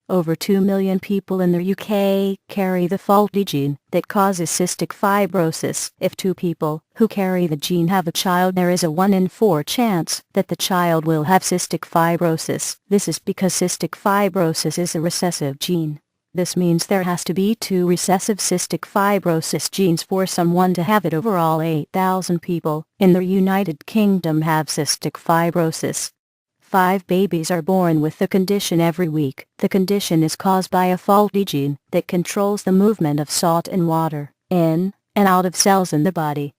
Over 2 million people in the UK carry the faulty gene that causes cystic fibrosis. If 2 people who carry the gene have a child, there is a 1 in 4 chance that the child will have cystic fibrosis. This is because cystic fibrosis is a recessive gene. This means there has to be 2 recessive cystic fibrosis genes for someone to have it. Overall, 8,000 people in the United Kingdom have cystic fibrosis. 5 babies are born with the condition every week. The condition is caused by a faulty gene that controls the movement of salt and water in and out of cells in the body.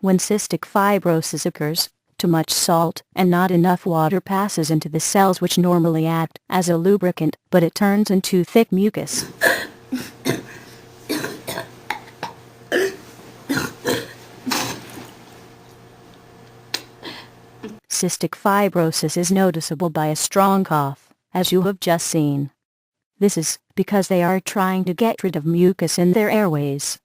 When cystic fibrosis occurs, too much salt and not enough water passes into the cells, which normally act as a lubricant, but it turns into thick mucus. Cystic fibrosis is noticeable by a strong cough, as you have just seen. This is because they are trying to get rid of mucus in their airways.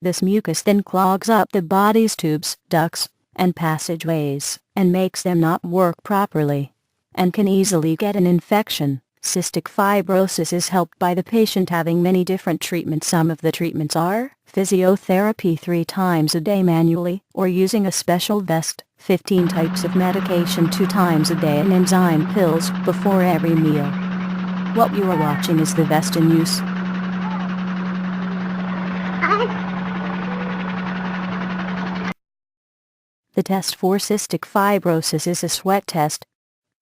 This mucus then clogs up the body's tubes, ducts, and passageways, and makes them not work properly, and can easily get an infection. Cystic fibrosis is helped by the patient having many different treatments. Some of the treatments are physiotherapy 3 times a day manually, or using a special vest, 15 types of medication 2 times a day, and enzyme pills before every meal. What you are watching is the vest in use. The test for cystic fibrosis is a sweat test.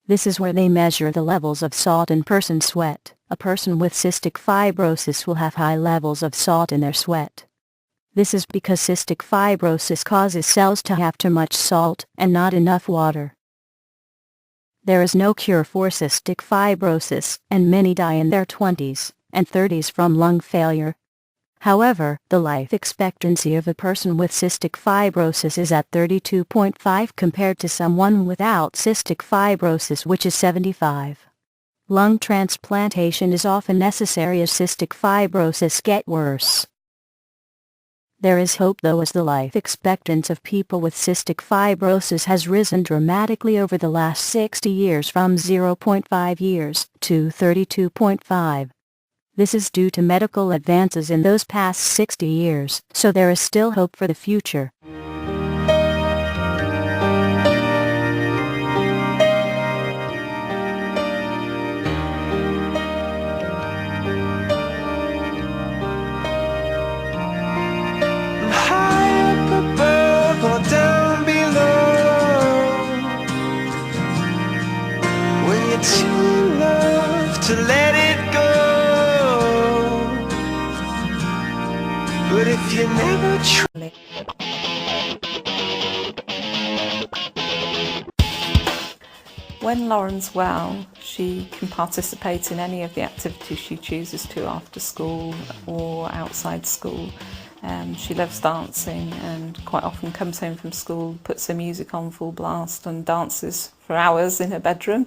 This is where they measure the levels of salt in person's sweat. A person with cystic fibrosis will have high levels of salt in their sweat. This is because cystic fibrosis causes cells to have too much salt and not enough water. There is no cure for cystic fibrosis, and many die in their 20s and 30s from lung failure. However, the life expectancy of a person with cystic fibrosis is at 32.5 compared to someone without cystic fibrosis, which is 75. Lung transplantation is often necessary as cystic fibrosis gets worse. There is hope though, as the life expectancy of people with cystic fibrosis has risen dramatically over the last 60 years from 0.5 years to 32.5. This is due to medical advances in those past 60 years, so there is still hope for the future. High up above or down below, when you're too in love to let it go. But if you never try. When Lauren's well, she can participate in any of the activities she chooses to after school or outside school. She loves dancing and quite often comes home from school, puts her music on full blast and dances for hours in her bedroom.